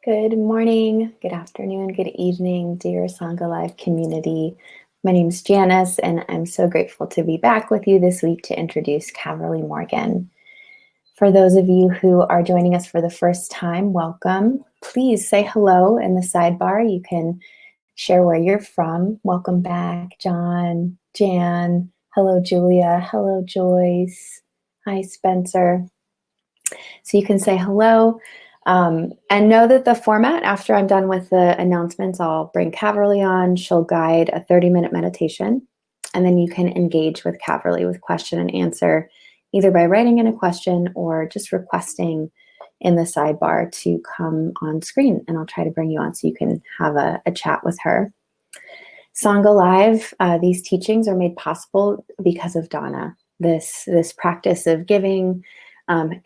Good morning, good afternoon, good evening, dear Sangha Live community. My name is Janice, and I'm so grateful to be back with you this week to introduce Caverly Morgan. For those of you who are joining us for the first time, welcome. Please say hello in the sidebar. You can share where you're from. Welcome back, John, Jan. Hello, Julia. Hello, Joyce. Hi, Spencer. So you can say hello. And know that the format, after I'm done with the announcements, I'll bring Caverly on. She'll guide a 30-minute meditation. And then you can engage with Caverly with question and answer, either by writing in a question or just requesting in the sidebar to come on screen. And I'll try to bring you on so you can have a chat with her. Sangha Live, these teachings are made possible because of Dana. This practice of giving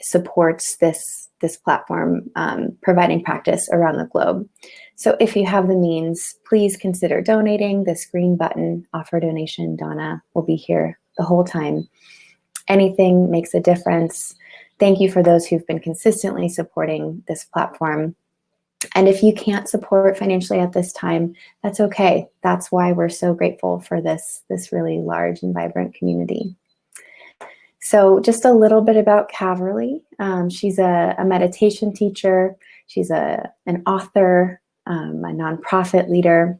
supports this platform, providing practice around the globe. So if you have the means, please consider donating. This green button, offer donation. Donna will be here the whole time. Anything makes a difference. Thank you for those who've been consistently supporting this platform. And if you can't support financially at this time, that's okay. That's why we're so grateful for this really large and vibrant community. So just a little bit about Caverly. She's a meditation teacher. She's an author, a nonprofit leader.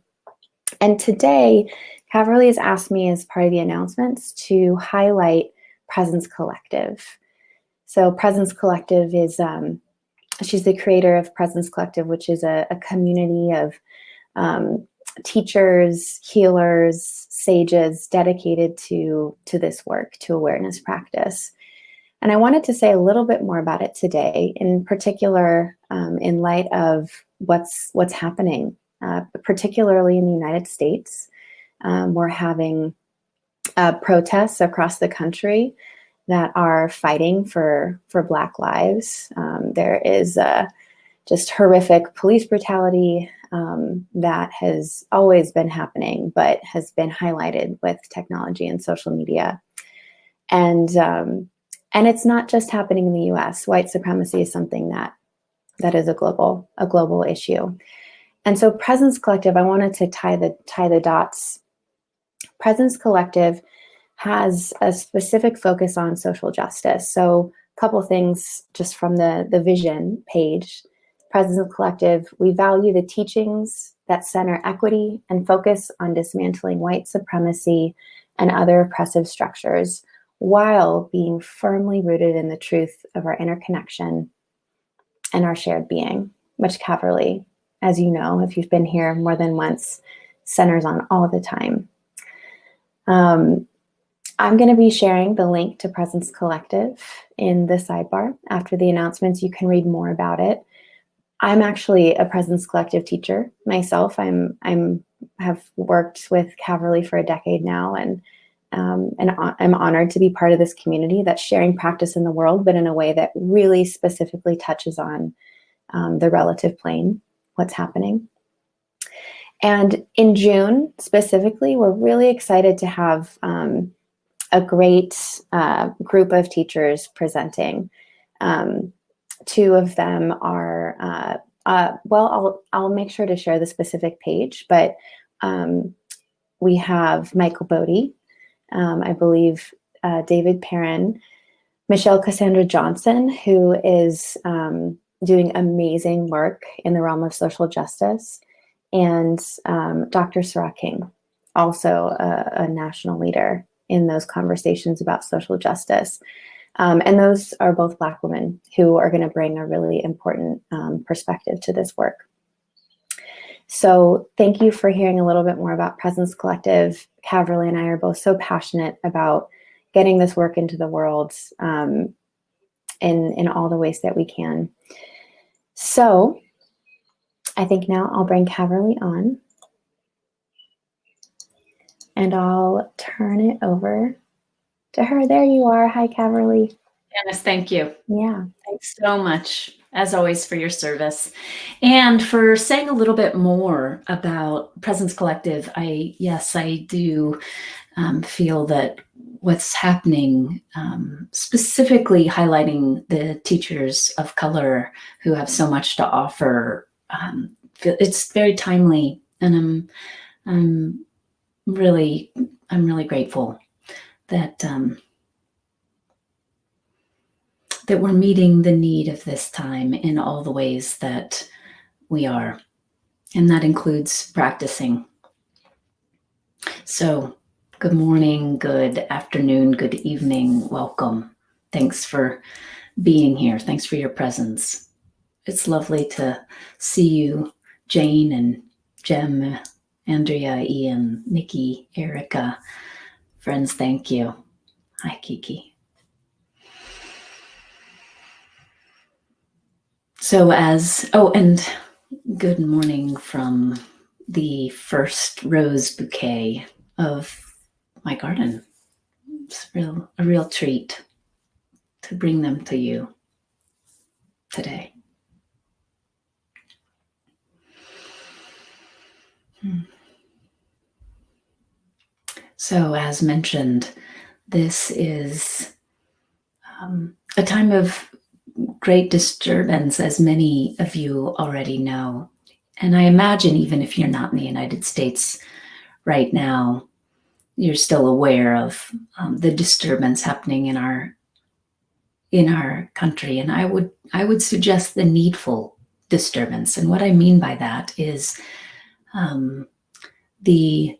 And today, Caverly has asked me as part of the announcements to highlight Presence Collective. So Presence Collective is, she's the creator of Presence Collective, which is a community of teachers, healers, sages dedicated to this work, to awareness practice. And I wanted to say a little bit more about it today, in particular in light of what's happening, particularly in the United States. We're having protests across the country that are fighting for Black lives. There is just horrific police brutality that has always been happening, but has been highlighted with technology and social media. And it's not just happening in the U.S. White supremacy is something that is a global issue. And so Presence Collective, I wanted to tie the dots. Presence Collective has a specific focus on social justice. So a couple things just from the vision page. Presence Collective, we value the teachings that center equity and focus on dismantling white supremacy and other oppressive structures while being firmly rooted in the truth of our interconnection and our shared being, which Caverly, as you know, if you've been here more than once, centers on all the time. I'm going to be sharing the link to Presence Collective in the sidebar. After the announcements, you can read more about it. I'm actually a Presence Collective teacher myself. I'm have worked with Caverly for a decade now, and I'm honored to be part of this community that's sharing practice in the world, but in a way that really specifically touches on the relative plane, what's happening. And in June, specifically, we're really excited to have a great group of teachers presenting. Two of them are, I'll make sure to share the specific page, but we have Michael Bodie, I believe David Perrin, Michelle Cassandra Johnson, who is doing amazing work in the realm of social justice, and Dr. Sarah King, also a national leader in those conversations about social justice. And those are both Black women who are going to bring a really important perspective to this work. So thank you for hearing a little bit more about Presence Collective. Caverly and I are both so passionate about getting this work into the world in all the ways that we can. So I think now I'll bring Caverly on, and I'll turn it over to her. There you are. Hi, Caverly. Janice, thank you. Yeah. Thanks so much, as always, for your service and for saying a little bit more about Presence Collective. I do feel that what's happening, specifically highlighting the teachers of color who have so much to offer it's very timely, and I'm really grateful that that we're meeting the need of this time in all the ways that we are, and that includes practicing. So, good morning, good afternoon, good evening, welcome. Thanks for being here. Thanks for your presence. It's lovely to see you, Jane and Jem, Andrea, Ian, Nikki, Erica. Friends, thank you. Hi, Kiki. So and good morning from the first rose bouquet of my garden. It's a real treat to bring them to you today. So, as mentioned, this is a time of great disturbance, as many of you already know. And I imagine even if you're not in the United States right now, you're still aware of the disturbance happening in our country. And I would suggest the needful disturbance. And what I mean by that is the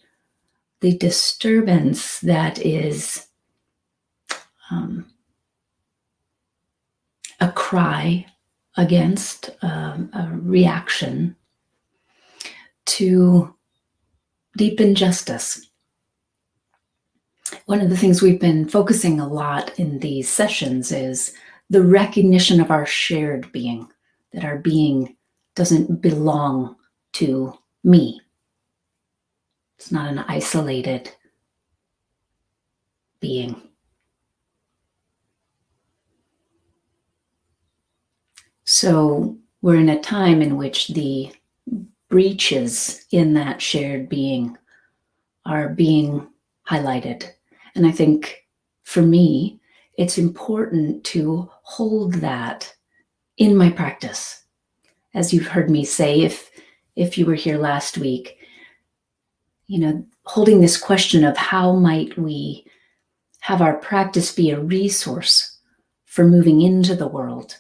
disturbance that is a cry against a reaction to deep injustice. One of the things we've been focusing a lot in these sessions is the recognition of our shared being, that our being doesn't belong to me. It's not an isolated being. So we're in a time in which the breaches in that shared being are being highlighted. And I think for me, it's important to hold that in my practice. As you've heard me say, if you were here last week, holding this question of how might we have our practice be a resource for moving into the world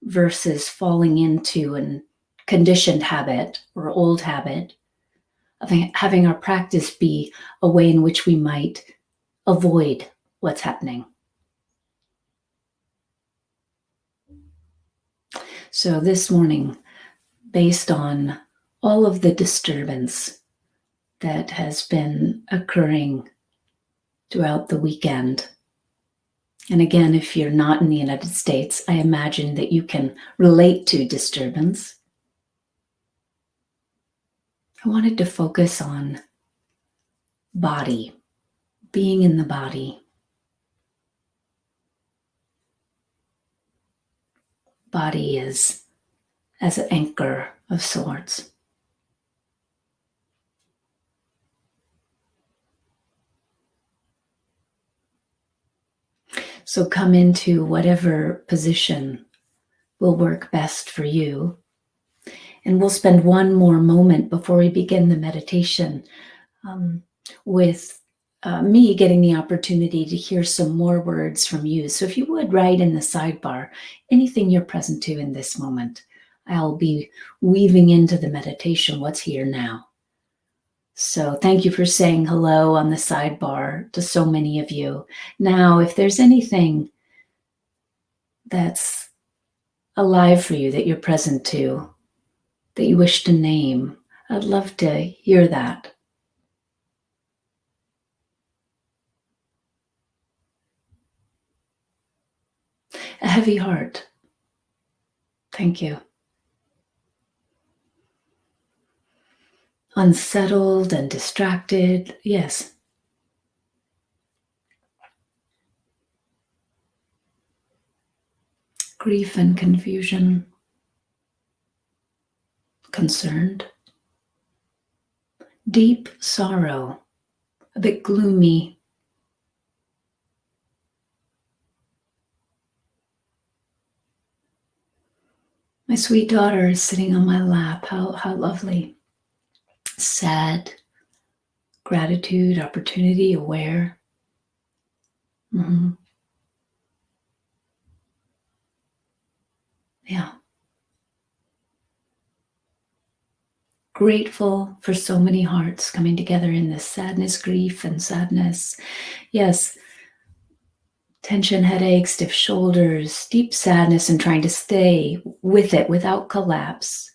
versus falling into a conditioned habit or old habit, of having our practice be a way in which we might avoid what's happening. So this morning, based on all of the disturbance that has been occurring throughout the weekend, and again, if you're not in the United States, I imagine that you can relate to disturbance. I wanted to focus on body, being in the body. Body is as an anchor of sorts. So come into whatever position will work best for you. And we'll spend one more moment before we begin the meditation with me getting the opportunity to hear some more words from you. So if you would write in the sidebar anything you're present to in this moment, I'll be weaving into the meditation what's here now. So thank you for saying hello on the sidebar to so many of you. Now, if there's anything that's alive for you that you're present to, that you wish to name, I'd love to hear that. A heavy heart. Thank you. Unsettled and distracted. Yes. Grief and confusion. Concerned. Deep sorrow. A bit gloomy. My sweet daughter is sitting on my lap. How lovely. Sad, gratitude, opportunity, aware. Mm-hmm. Yeah. Grateful for so many hearts coming together in this sadness, grief, and sadness. Yes, tension, headache, stiff shoulders, deep sadness, and trying to stay with it without collapse.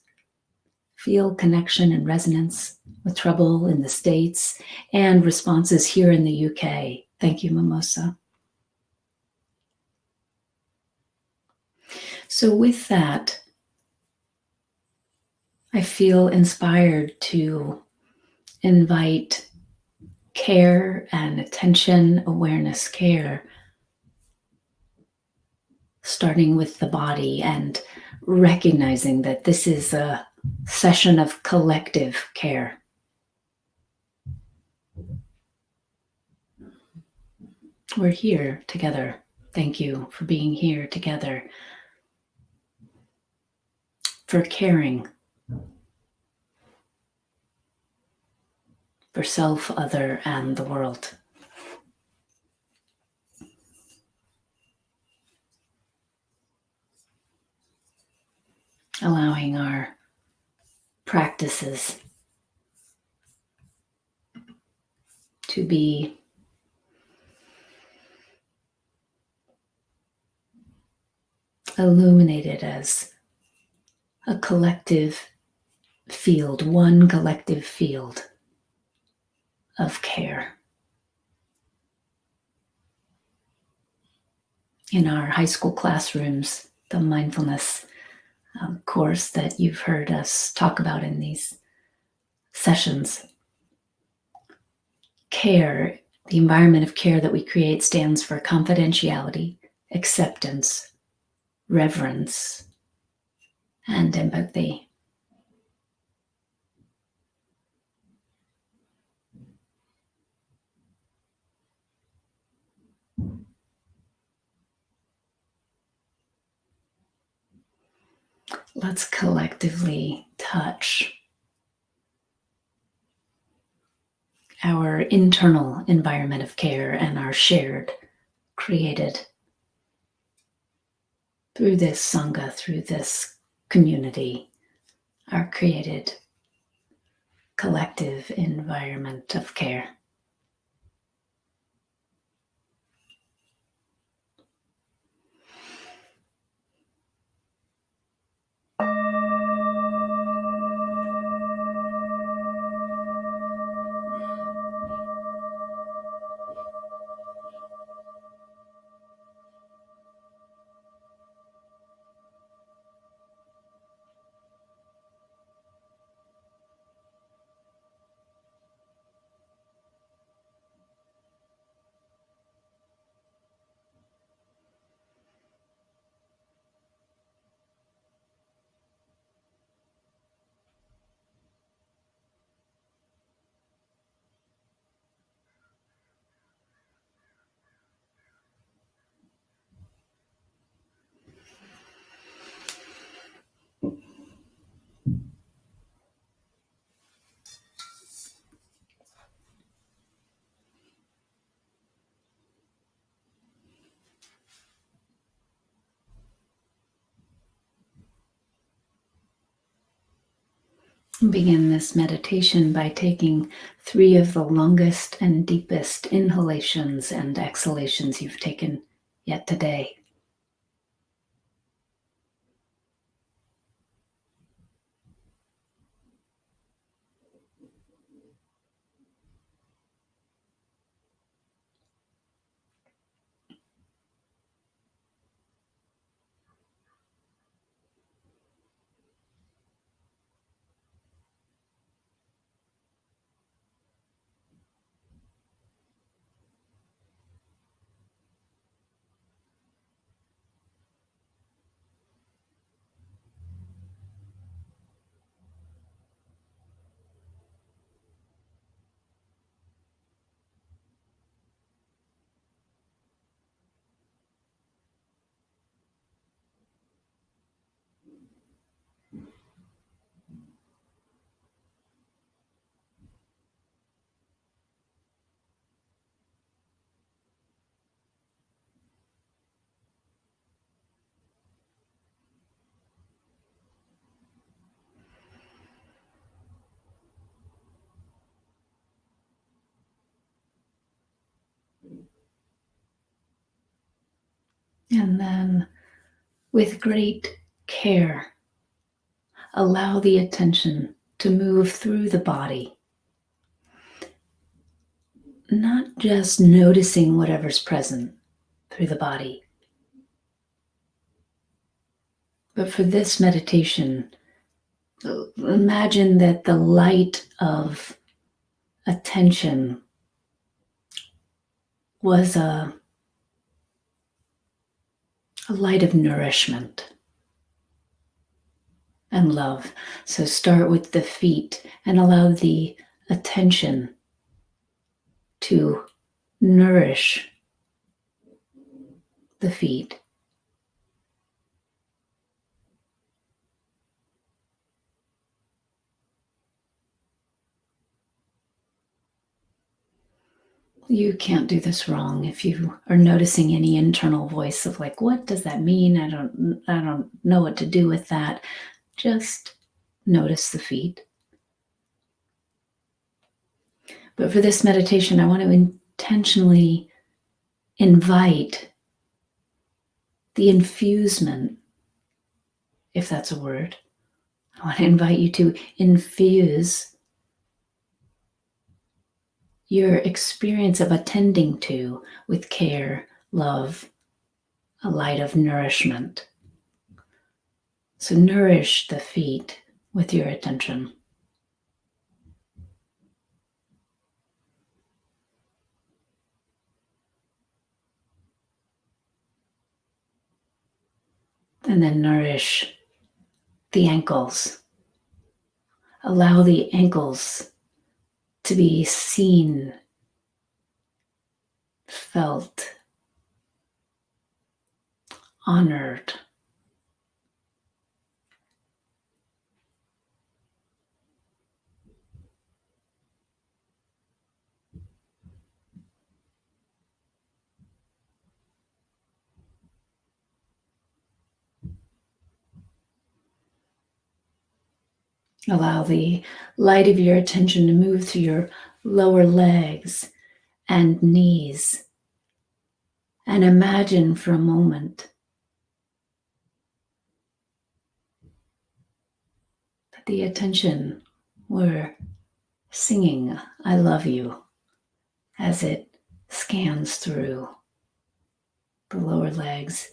Feel connection and resonance with trouble in the States and responses here in the UK. Thank you, Mimosa. So, with that, I feel inspired to invite care and attention, awareness, care, starting with the body and recognizing that this is a session of collective care. We're here together. Thank you for being here together, for caring, for self, other, and the world. Allowing our practices to be illuminated as a collective field, one collective field of care. In our high school classrooms, the mindfulness course that you've heard us talk about in these sessions, care, the environment of care that we create stands for confidentiality, acceptance, reverence, and empathy. Let's collectively touch our internal environment of care and our shared, created through this Sangha, through this community, our created collective environment of care. Begin this meditation by taking 3 of the longest and deepest inhalations and exhalations you've taken yet today. And then, with great care, allow the attention to move through the body, not just noticing whatever's present through the body, but for this meditation, imagine that the light of attention was a light of nourishment and love. So start with the feet and allow the attention to nourish the feet. You can't do this wrong if you are noticing any internal voice of like, what does that mean? I don't know what to do with that. Just notice the feet. But for this meditation, I want to intentionally invite the infusement, if that's a word. I want to invite you to infuse your experience of attending to with care, love, a light of nourishment. So nourish the feet with your attention. And then nourish the ankles. Allow the ankles to be seen, felt, honored. Allow the light of your attention to move through your lower legs and knees. And imagine for a moment that the attention were singing I love you as it scans through the lower legs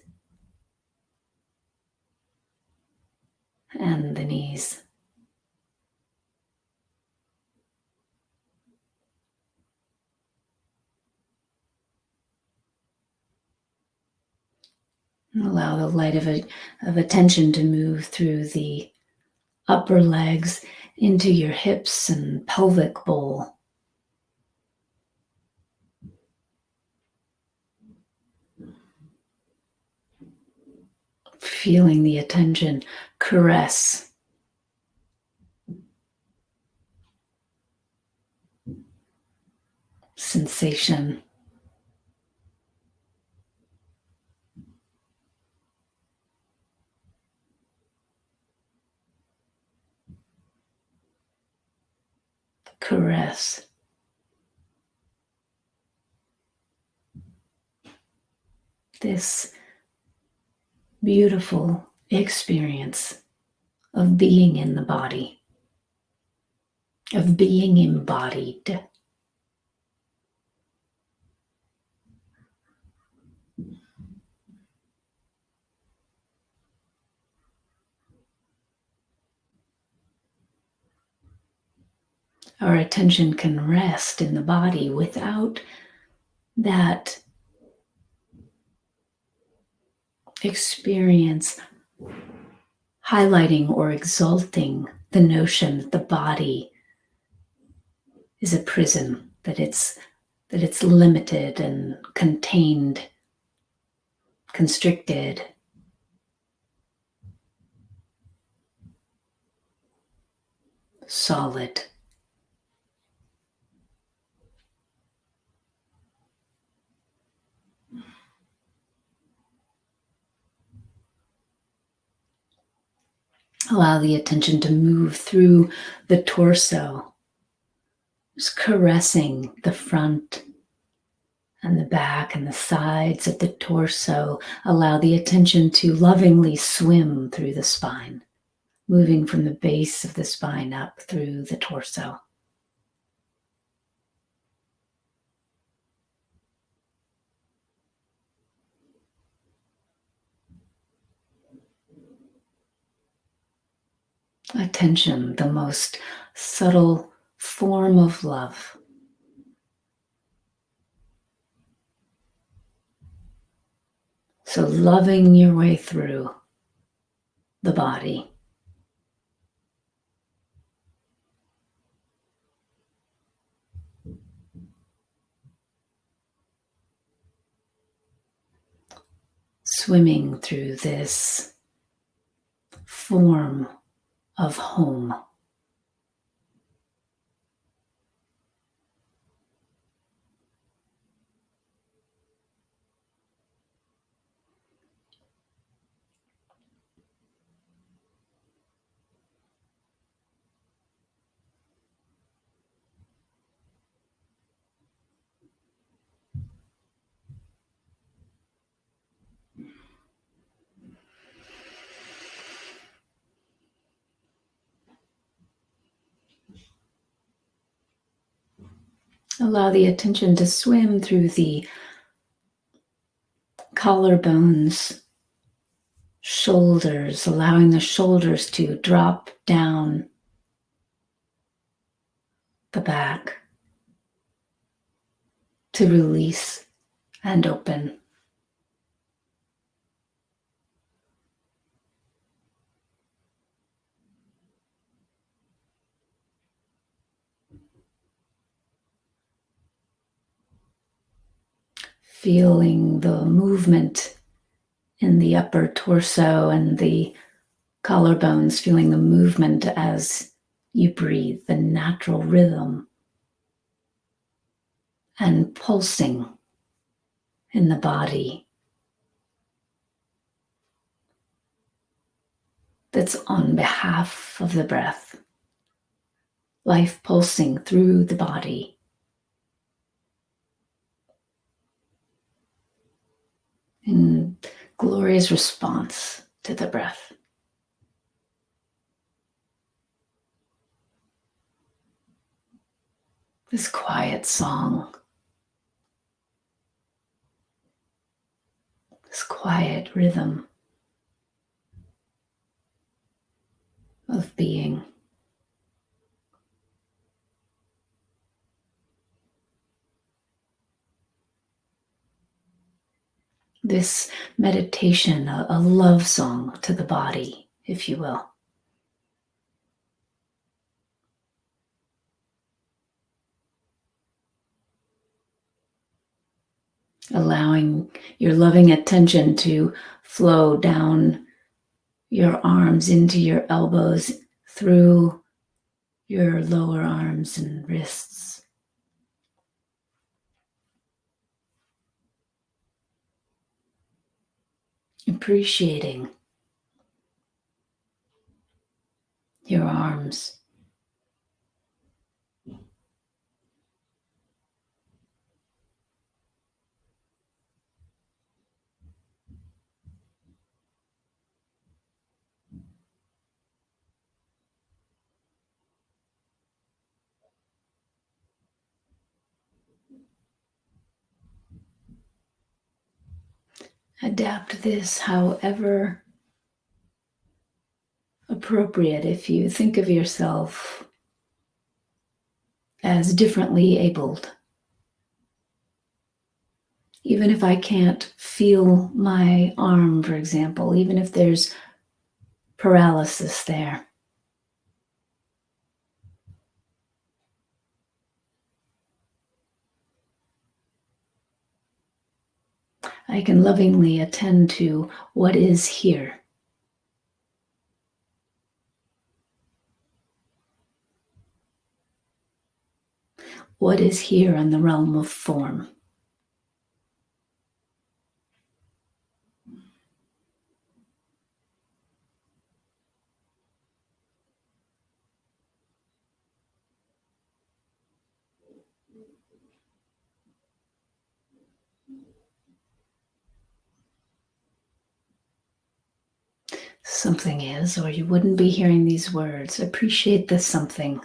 and the knees. And allow the light of attention to move through the upper legs into your hips and pelvic bowl. Feeling the attention caress sensation. Caress. This beautiful experience of being in the body, of being embodied. Our attention can rest in the body without that experience highlighting or exalting the notion that the body is a prison, that it's limited and contained, constricted. Solid. Allow the attention to move through the torso, just caressing the front and the back and the sides of the torso. Allow the attention to lovingly swim through the spine, moving from the base of the spine up through the torso. Attention, the most subtle form of love. So loving your way through the body. Swimming through this form of home. Allow the attention to swim through the collarbones, shoulders, allowing the shoulders to drop down the back, to release and open. Feeling the movement in the upper torso and the collarbones, feeling the movement as you breathe, the natural rhythm and pulsing in the body that's on behalf of the breath. Life pulsing through the body. In glorious response to the breath. This quiet song, this quiet rhythm of being. This meditation, a love song to the body, if you will. Allowing your loving attention to flow down your arms into your elbows, through your lower arms and wrists. Appreciating your arms. Adapt this however appropriate. If you think of yourself as differently abled, even if I can't feel my arm, for example, even if there's paralysis there, I can lovingly attend to what is here. What is here in the realm of form. something is, or you wouldn't be hearing these words. Appreciate this something.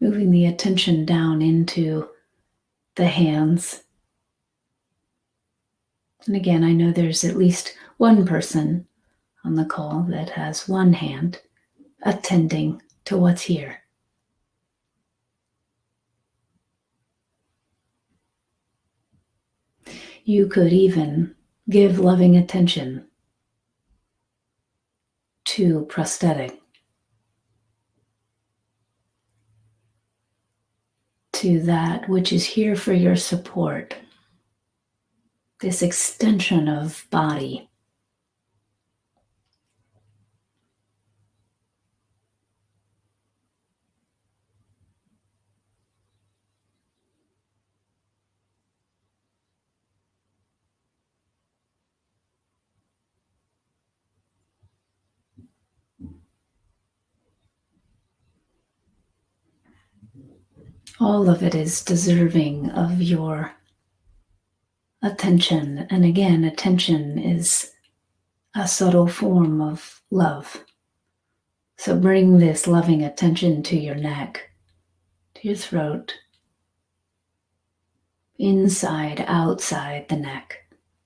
Moving the attention down into the hands. And again, I know there's at least one person on the call that has one hand attending to what's here. You could even give loving attention to prosthetic, to that which is here for your support, this extension of body. All of it is deserving of your attention. And again, attention is a subtle form of love. So bring this loving attention to your neck, to your throat, inside, outside the neck,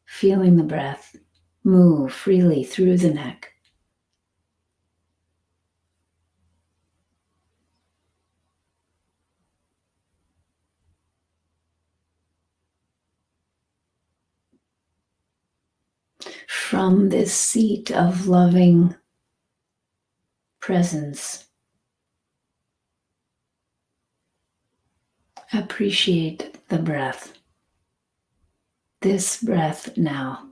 feeling the breath move freely through the neck. From this seat of loving presence, appreciate the breath. This breath now.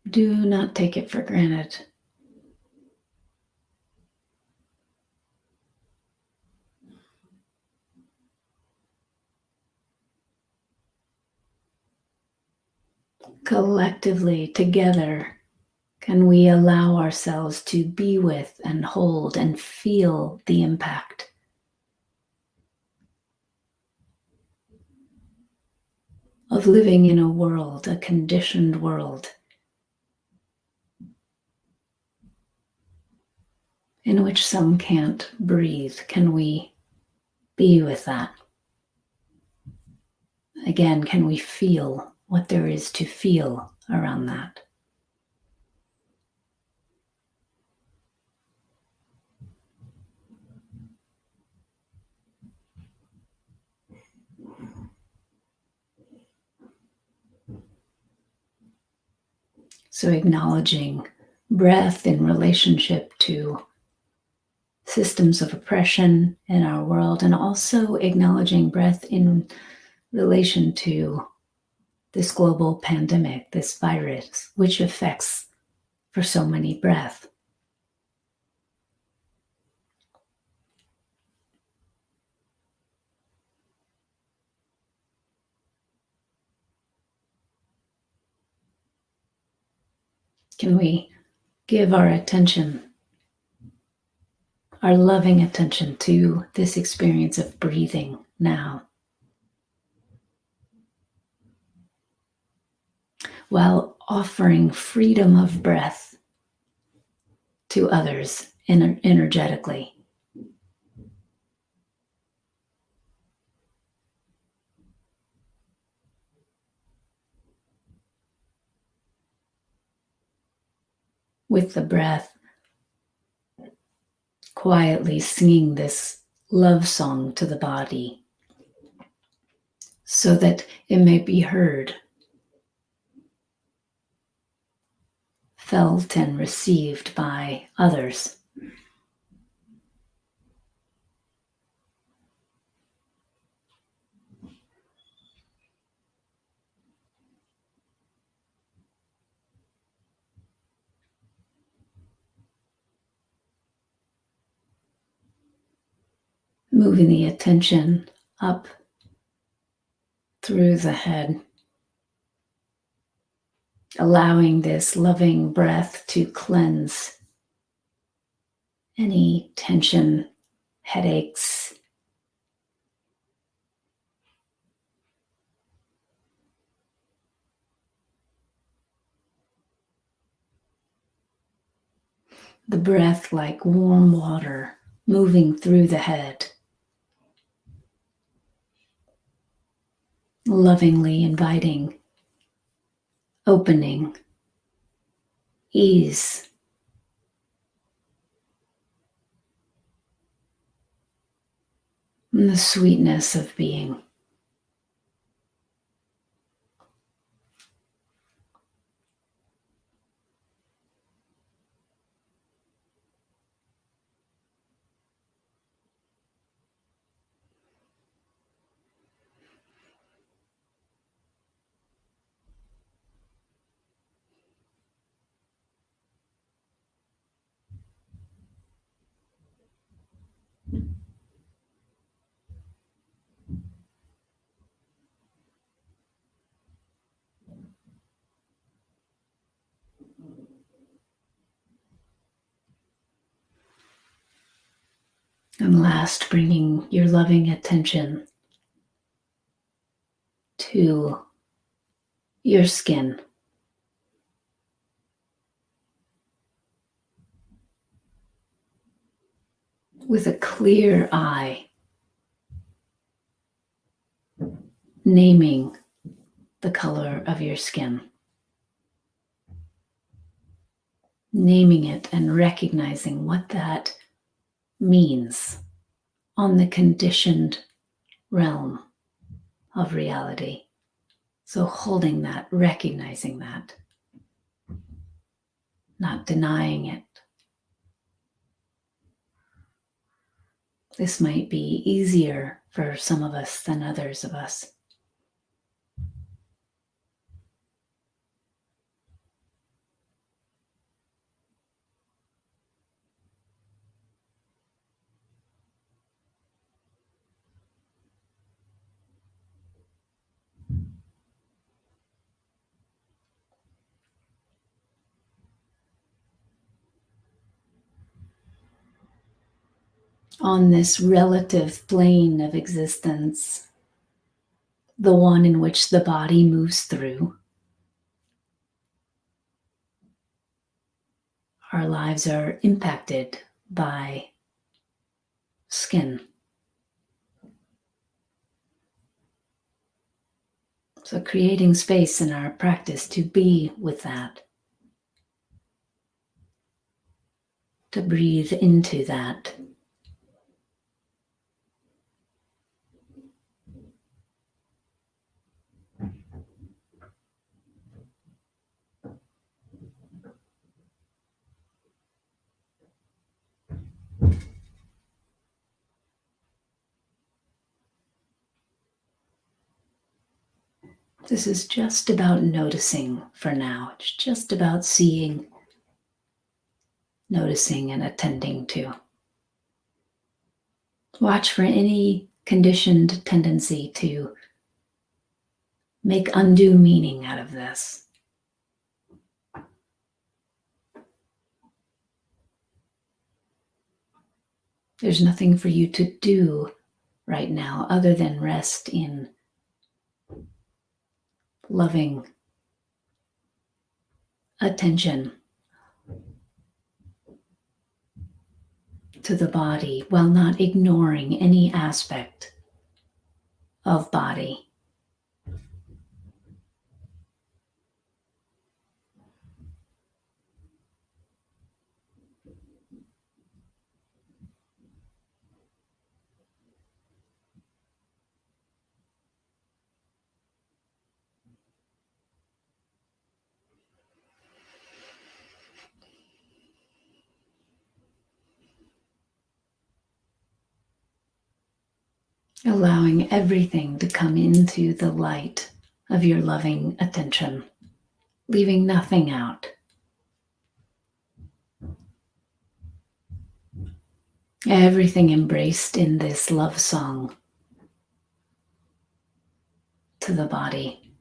Do not take it for granted. Collectively, together, can we allow ourselves to be with and hold and feel the impact of living in a world, a conditioned world, in which some can't breathe? Can we be with that? Again, can we feel what there is to feel around that? So acknowledging breath in relationship to systems of oppression in our world, and also acknowledging breath in relation to this global pandemic, this virus, which affects for so many breath. Can we give our attention, our loving attention to this experience of breathing now, while offering freedom of breath to others energetically? With the breath, quietly singing this love song to the body so that it may be heard, felt, and received by others. Moving the attention up through the head, allowing this loving breath to cleanse any tension, headaches, the breath like warm water moving through the head, lovingly inviting opening, ease, and the sweetness of being. And last, bringing your loving attention to your skin. With a clear eye, naming the color of your skin. Naming it and recognizing what that means on the conditioned realm of reality. So holding that, recognizing that, not denying it. This might be easier for some of us than others of us. On this relative plane of existence, the one in which the body moves through, our lives are impacted by skin. So creating space in our practice to be with that, to breathe into that. This is just about noticing for now. It's just about seeing, noticing, and attending to. Watch for any conditioned tendency to make undue meaning out of this. There's nothing for you to do right now other than rest in loving attention to the body while not ignoring any aspect of body. Allowing everything to come into the light of your loving attention, leaving nothing out. Everything embraced in this love song to the body.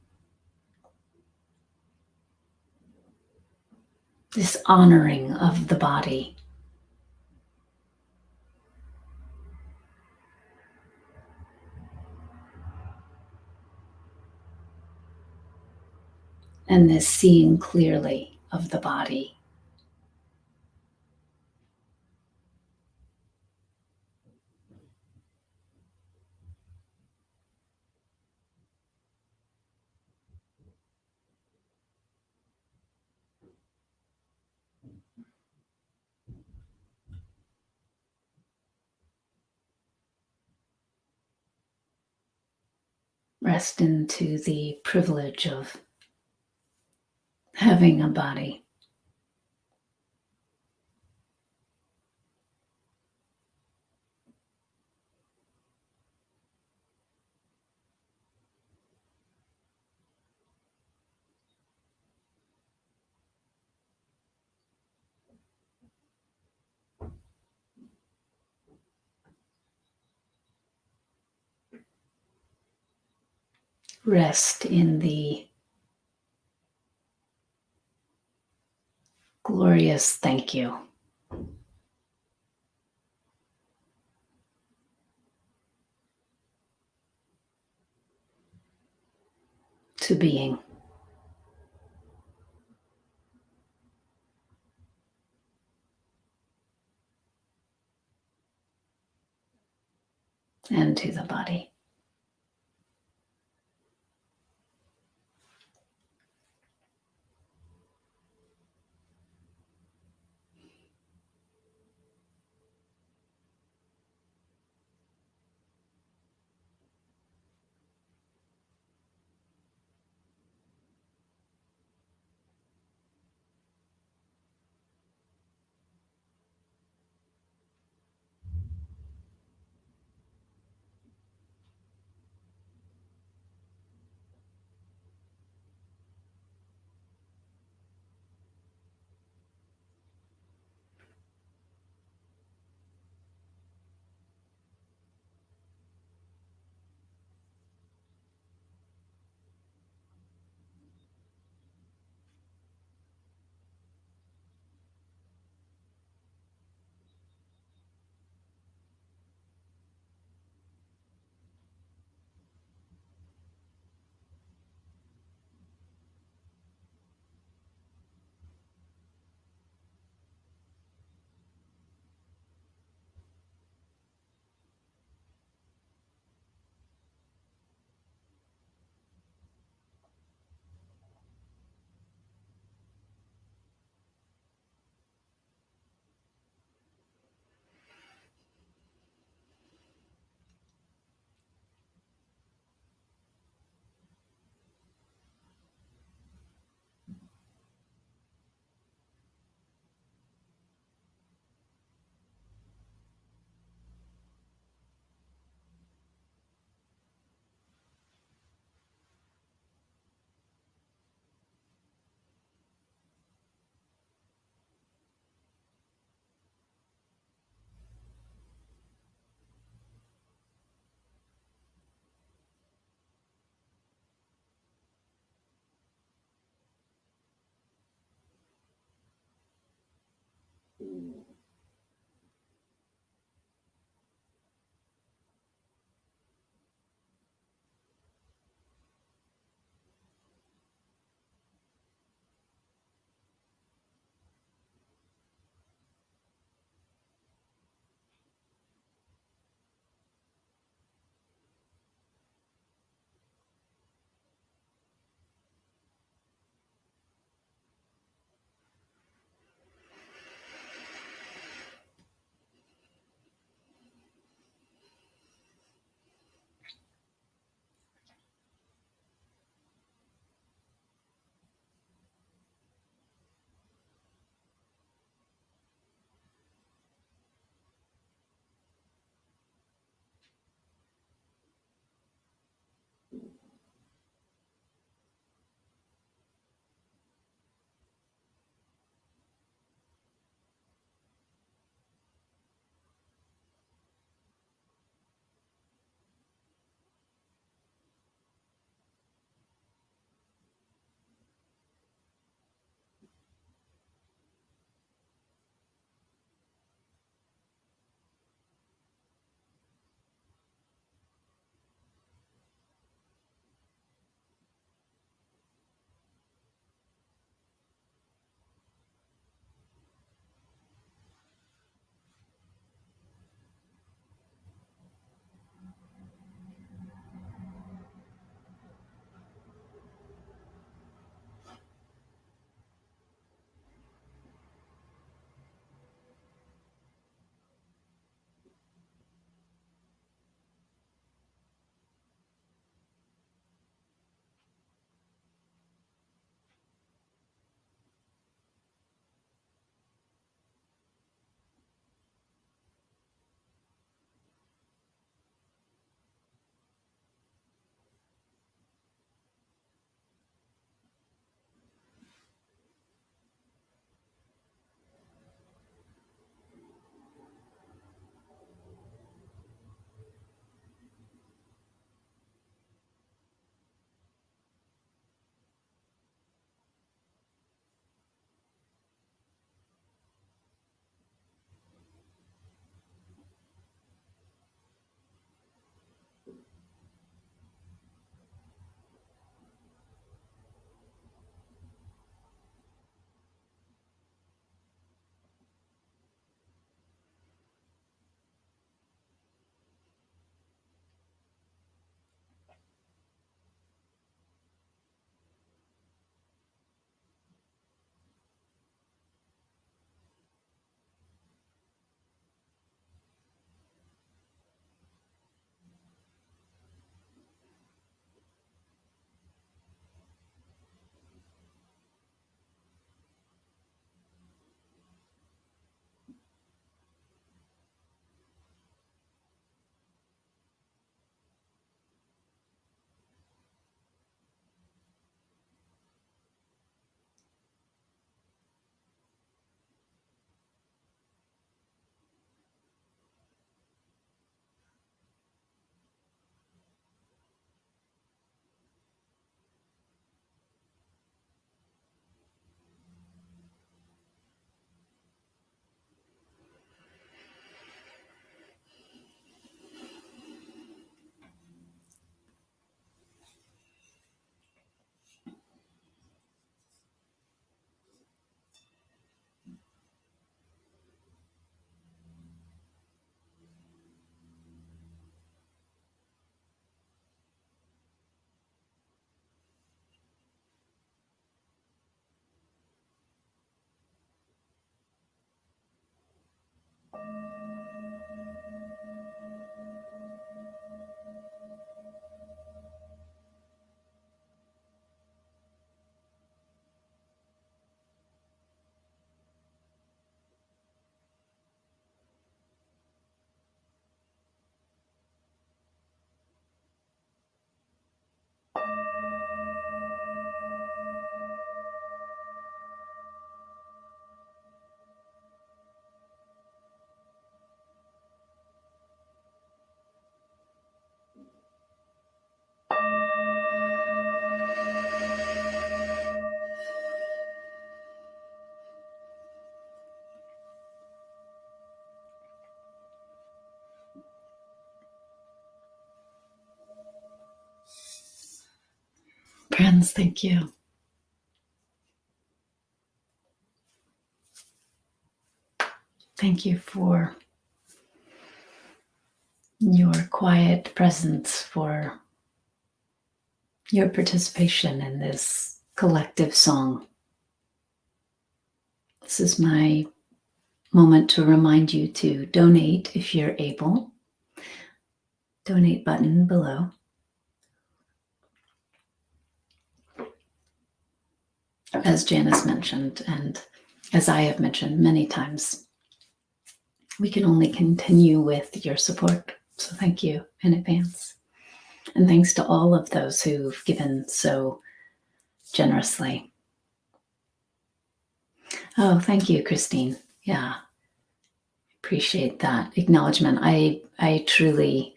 this honoring of the body. And this seeing clearly of the body. Rest into the privilege of having a body. Rest in the glorious thank you. To being. And to the body. friends. Thank you. Thank you for your quiet presence, for your participation in this collective song. This is my moment to remind you to donate if you're able. Donate button below. As Janice mentioned, and as I have mentioned many times, we can only continue with your support. So thank you in advance. And thanks to all of those who've given so generously. Oh, thank you, Christine. Yeah, appreciate that acknowledgement. I actually,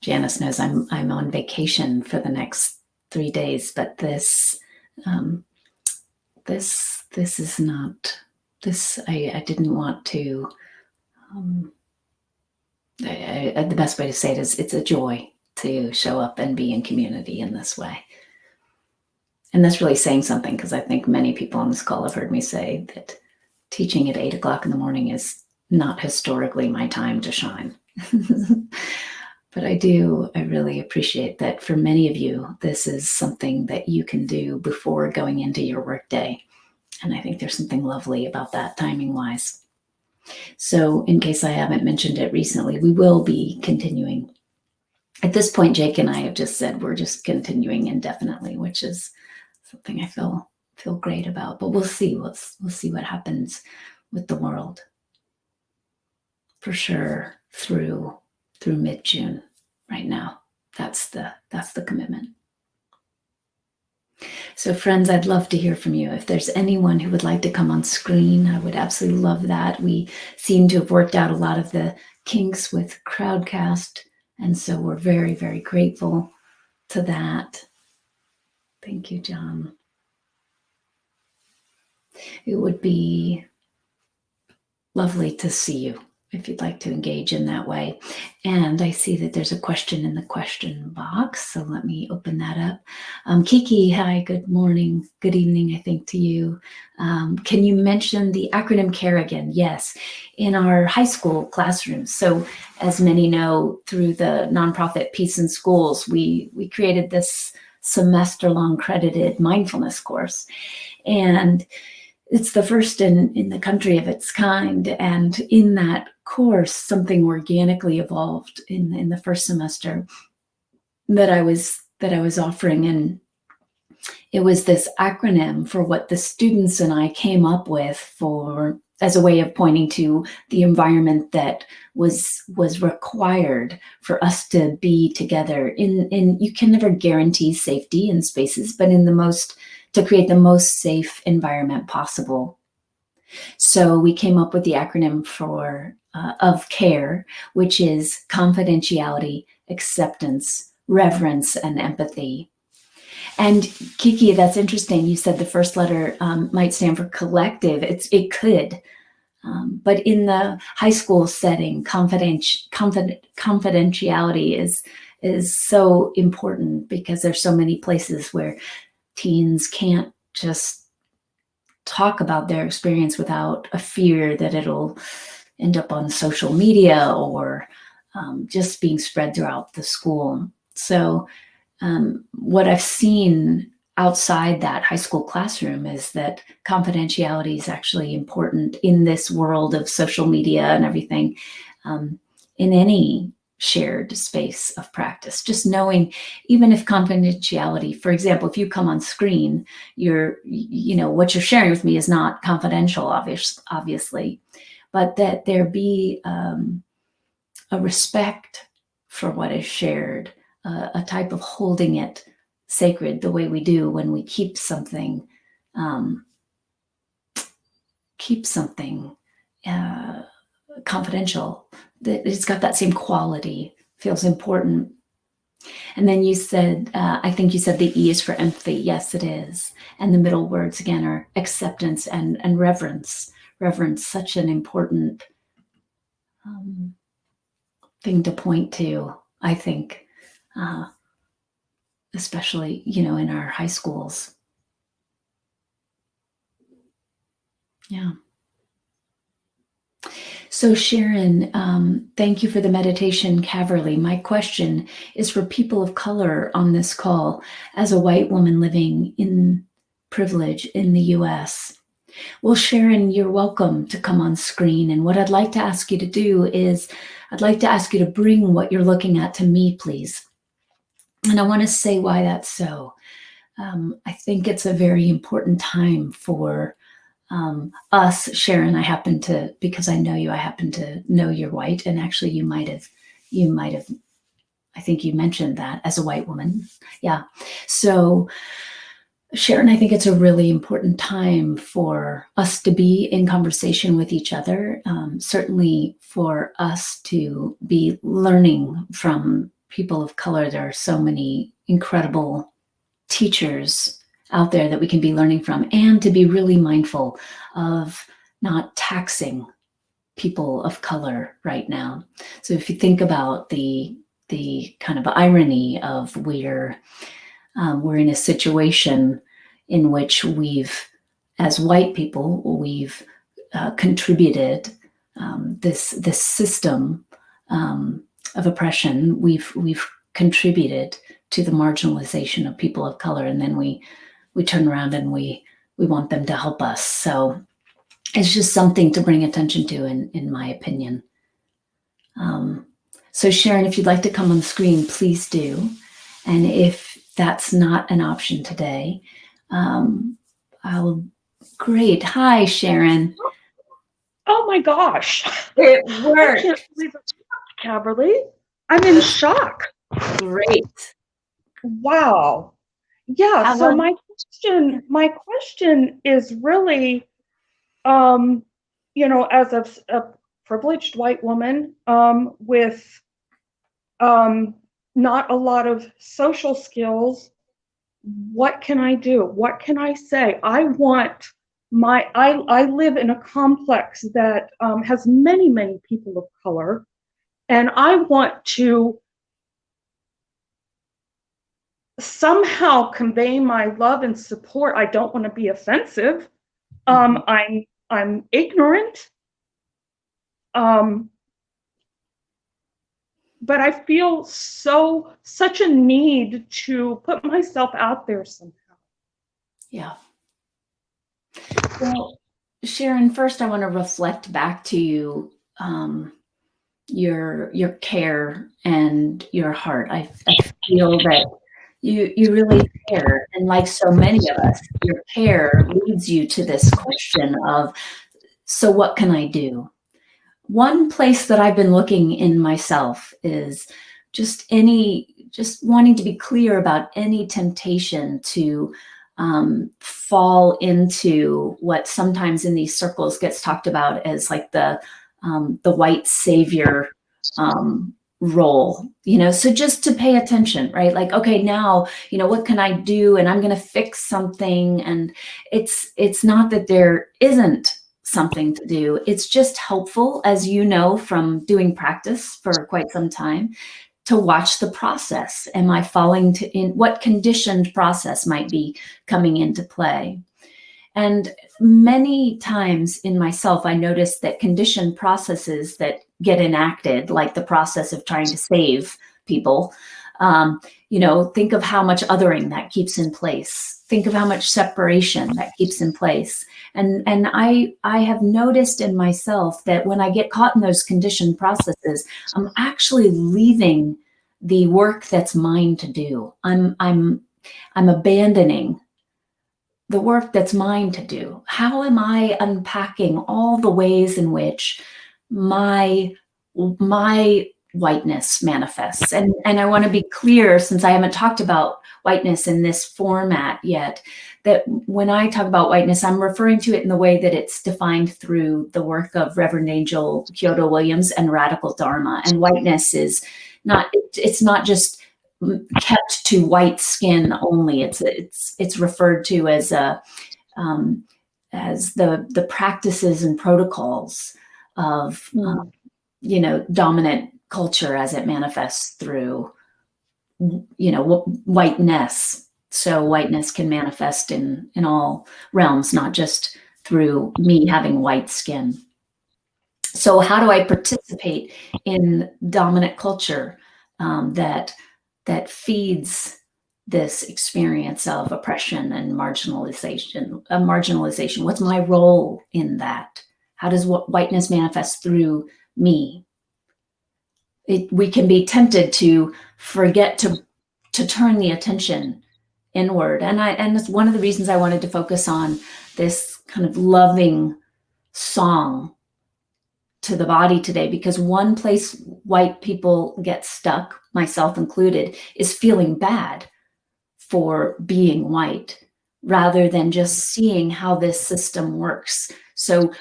Janice knows I'm on vacation for the next 3 days, but this is not this. I didn't want to. The best way to say it is, it's a joy to show up and be in community in this way. And that's really saying something, because I think many people on this call have heard me say that teaching at 8 o'clock in the morning is not historically my time to shine. But I really appreciate that for many of you, this is something that you can do before going into your workday. And I think there's something lovely about that timing wise. So in case I haven't mentioned it recently, we will be continuing. At this point, Jake and I have just said we're just continuing indefinitely, which is something I feel great about. But we'll see. We'll see what happens with the world. For sure, through mid-June right now. That's the commitment. So friends, I'd love to hear from you. If there's anyone who would like to come on screen, I would absolutely love that. We seem to have worked out a lot of the kinks with Crowdcast, and so we're very, very grateful to that. Thank you, John. It would be lovely to see you if you'd like to engage in that way. And I see that there's a question in the question box, so let me open that up. Kiki, hi, good morning, good evening, I think, to you. Can you mention the acronym CARE again? Yes, in our high school classrooms. So as many know, through the nonprofit Peace in Schools, we created this semester-long credited mindfulness course. And it's the first in the country of its kind. And in that course, something organically evolved in the first semester that I was offering. And it was this acronym for what the students and I came up with as a way of pointing to the environment that was required for us to be together in you can never guarantee safety in spaces, but to create the most safe environment possible. So we came up with the acronym of CARE, which is confidentiality, acceptance, reverence, and empathy. And Kiki, that's interesting. You said the first letter might stand for collective. It could. But in the high school setting, confidentiality is so important, because there's so many places where teens can't just talk about their experience without a fear that it'll end up on social media or just being spread throughout the school. So what I've seen outside that high school classroom is that confidentiality is actually important in this world of social media and everything, in any shared space of practice. Just knowing, even if confidentiality, for example, if you come on screen, what you're sharing with me is not confidential, obviously, but that there be a respect for what is shared, a type of holding it sacred, the way we do when we keep something confidential, that it's got that same quality, feels important. And then you said, I think you said the E is for empathy. Yes, it is. And the middle words again are acceptance and reverence. Reverence, such an important thing to point to, I think. especially, in our high schools. Yeah. So Sharon, thank you for the meditation, Caverly. My question is for people of color on this call. As a white woman living in privilege in the US, well, Sharon, you're welcome to come on screen. And what I'd like to ask you to do is I'd like to ask you to bring what you're looking at to me, please. And I want to say why that's so. I think it's a very important time for us. Sharon, because I know you, I happen to know you're white. And actually you might have, I think you mentioned that as a white woman. Yeah. So Sharon, I think it's a really important time for us to be in conversation with each other, certainly for us to be learning from people of color. There are so many incredible teachers out there that we can be learning from, and to be really mindful of not taxing people of color right now. So if you think about the kind of irony of we're in a situation in which as white people, we've contributed this system of oppression. We've contributed to the marginalization of people of color, and then we turn around and we want them to help us. So it's just something to bring attention to, in my opinion. So Sharon, if you'd like to come on the screen, please do. And if that's not an option today, great. Hi, Sharon. Oh my gosh. It I worked. can't believe it, Caverly. I'm in shock. Great. Wow. Yeah, so my question is really, as a privileged white woman, with not a lot of social skills, what can I do? What can I say? I live in a complex that has many, many people of color, and I want to somehow convey my love and support. I don't want to be offensive. I'm ignorant. But I feel such a need to put myself out there somehow. Yeah. Well, Sharon, first I want to reflect back to you your care and your heart. I feel that you really care, and like so many of us, your care leads you to this question of, so what can I do? One place that I've been looking in myself is just wanting to be clear about any temptation to fall into what sometimes in these circles gets talked about as like the white savior role, so just to pay attention, right? Like, okay, now, what can I do? And I'm going to fix something. And it's not that there isn't something to do. It's just helpful, as you know, from doing practice for quite some time, to watch the process. Am I falling in what conditioned process might be coming into play? And many times in myself, I noticed that conditioned processes that get enacted, like the process of trying to save people, think of how much othering that keeps in place. Think of how much separation that keeps in place. And I have noticed in myself that when I get caught in those conditioned processes, I'm actually leaving the work that's mine to do. I'm abandoning the work that's mine to do. How am I unpacking all the ways in which my whiteness manifests? And I want to be clear, since I haven't talked about whiteness in this format yet, that when I talk about whiteness, I'm referring to it in the way that it's defined through the work of Reverend Angel Kyoto Williams and Radical Dharma. And whiteness is it's not just kept to white skin only. It's referred to as the practices and protocols of dominant culture as it manifests through whiteness. So whiteness can manifest in all realms, not just through me having white skin. So how do I participate in dominant culture that feeds this experience of oppression and marginalization? What's my role in that? How does whiteness manifest through me? We can be tempted to forget to turn the attention inward. And it's one of the reasons I wanted to focus on this kind of loving song to the body today, because one place white people get stuck, myself included, is feeling bad for being white rather than just seeing how this system works. So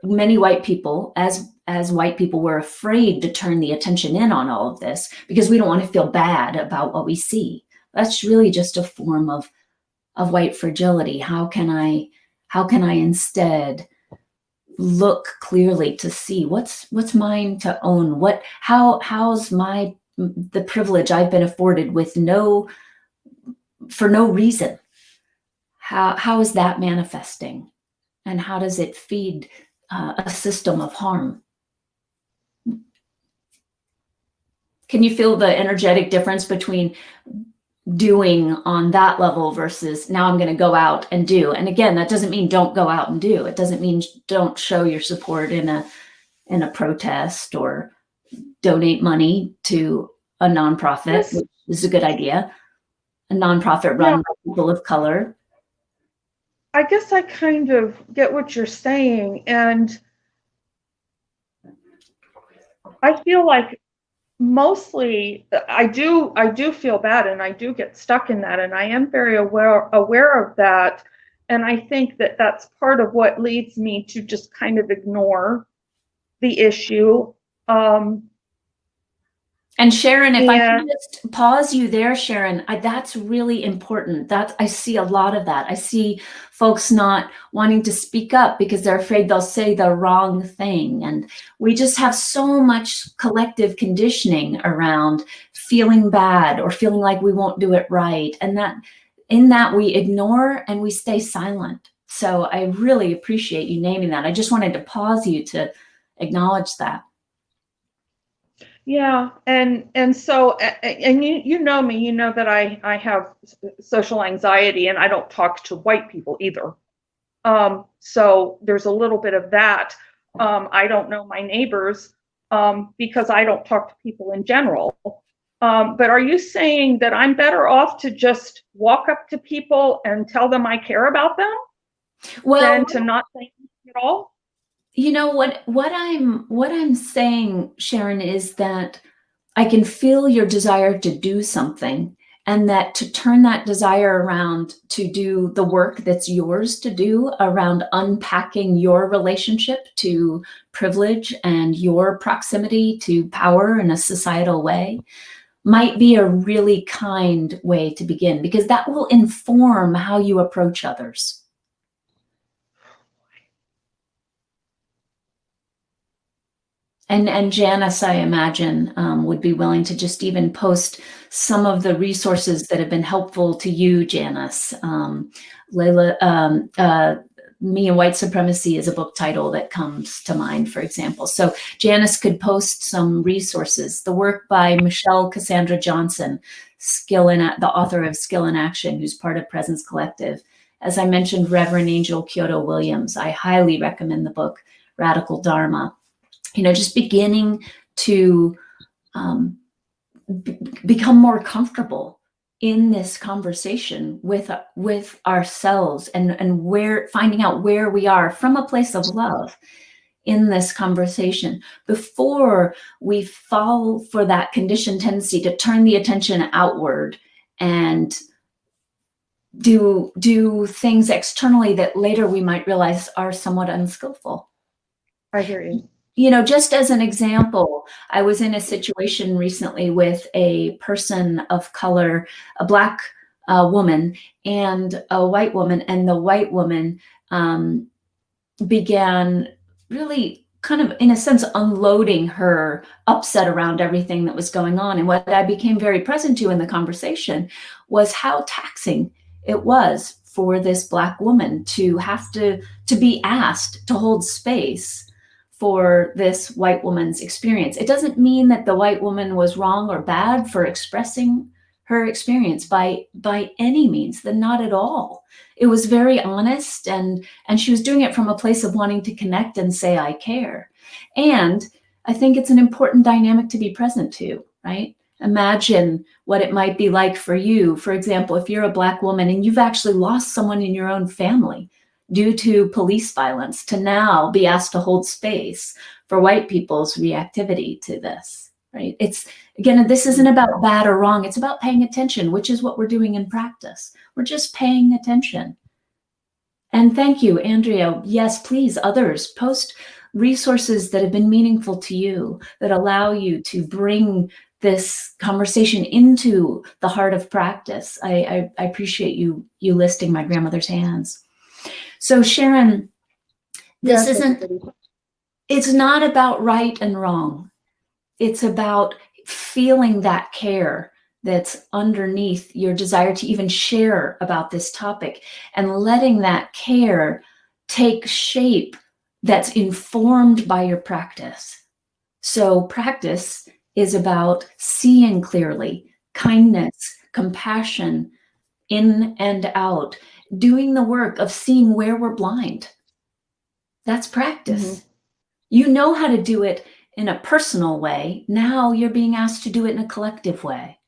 many white people, as white people, we're afraid to turn the attention in on all of this because we don't want to feel bad about what we see. That's really just a form of white fragility. How can I instead look clearly to see what's mine to own? How's the privilege I've been afforded for no reason? How is that manifesting? And how does it feed a system of harm? Can you feel the energetic difference between doing on that level versus now I'm going to go out and do? And again, that doesn't mean don't go out and do. It doesn't mean don't show your support in a protest or donate money to a nonprofit, Yes. which is a good idea. A nonprofit run by people of color. I guess I kind of get what you're saying, and I feel like mostly I do feel bad, and I do get stuck in that, and I am very aware of that, and I think that that's part of what leads me to just kind of ignore the issue. And Sharon, if I can just pause you there, Sharon, that's really important. I see a lot of that. I see folks not wanting to speak up because they're afraid they'll say the wrong thing. And we just have so much collective conditioning around feeling bad or feeling like we won't do it right. And in that we ignore and we stay silent. So I really appreciate you naming that. I just wanted to pause you to acknowledge that. Yeah, and so you know me, you know that I have social anxiety, and I don't talk to white people either. So there's a little bit of that. I don't know my neighbors because I don't talk to people in general. But are you saying that I'm better off to just walk up to people and tell them I care about them than to not say anything at all? You know what I'm saying, Sharon, is that I can feel your desire to do something, and that to turn that desire around to do the work that's yours to do around unpacking your relationship to privilege and your proximity to power in a societal way might be a really kind way to begin, because that will inform how you approach others. And Janice, I imagine, would be willing to just even post some of the resources that have been helpful to you, Janice. Layla, Me and White Supremacy is a book title that comes to mind, for example. So Janice could post some resources. The work by Michelle Cassandra Johnson, the author of Skill in Action, who's part of Presence Collective. As I mentioned, Reverend Angel Kyoto Williams. I highly recommend the book Radical Dharma. Just beginning to become more comfortable in this conversation with ourselves and finding out where we are from a place of love in this conversation before we fall for that conditioned tendency to turn the attention outward and do things externally that later we might realize are somewhat unskillful. I hear you. Just as an example, I was in a situation recently with a person of color, a Black woman and a white woman, and the white woman began really kind of, in a sense, unloading her upset around everything that was going on. And what I became very present to in the conversation was how taxing it was for this Black woman to have to be asked to hold space for this white woman's experience. It doesn't mean that the white woman was wrong or bad for expressing her experience by any means, then not at all. It was very honest, and she was doing it from a place of wanting to connect and say, I care. And I think it's an important dynamic to be present to, right? Imagine what it might be like for you. For example, if you're a Black woman and you've actually lost someone in your own family due to police violence, to now be asked to hold space for white people's reactivity to this, right? It's, again, this isn't about bad or wrong. It's about paying attention, which is what we're doing in practice. We're just paying attention. And thank you, Andrea. Yes, please, others, post resources that have been meaningful to you, that allow you to bring this conversation into the heart of practice. I appreciate you listing my grandmother's hands. So Sharon, this isn't, it's not about right and wrong. It's about feeling that care that's underneath your desire to even share about this topic, and letting that care take shape that's informed by your practice. So practice is about seeing clearly, kindness, compassion, in and out, doing the work of seeing where we're blind. That's practice. Mm-hmm. You know how to do it in a personal way. Now you're being asked to do it in a collective way.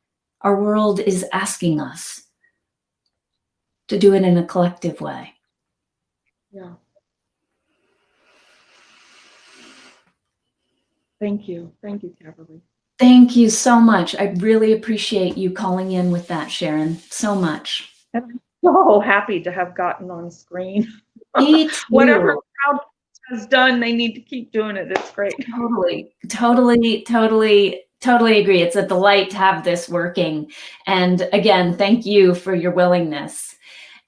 Our world is asking us to do it in a collective way. Yeah. Thank you. Thank you, Caverly. Thank you so much. I really appreciate you calling in with that, Sharon, so much. I'm so happy to have gotten on screen. Me too. Whatever crowd has done, they need to keep doing it. It's great. Totally agree. It's a delight to have this working. And again, thank you for your willingness.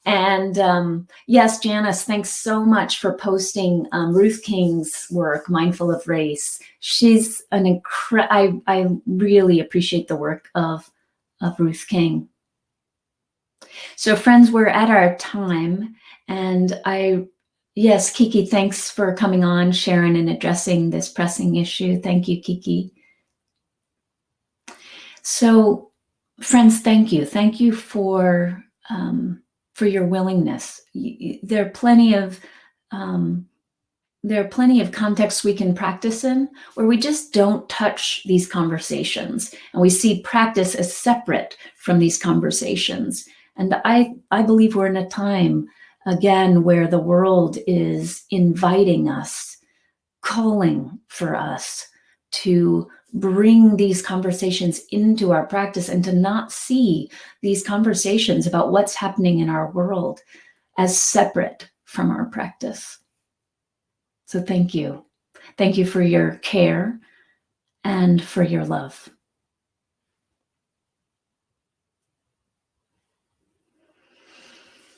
And yes, Janice, thanks so much for posting Ruth King's work, Mindful of Race. She's an I really appreciate the work of Ruth King. So friends, we're at our time. And yes, Kiki, thanks for coming on, Sharon, and addressing this pressing issue. Thank you, Kiki. So friends, thank you. Thank you for your willingness. There are plenty of contexts we can practice in where we just don't touch these conversations, and we see practice as separate from these conversations. And I believe we're in a time, again, where the world is inviting us, calling for us to bring these conversations into our practice, and to not see these conversations about what's happening in our world as separate from our practice. So thank you. Thank you for your care and for your love.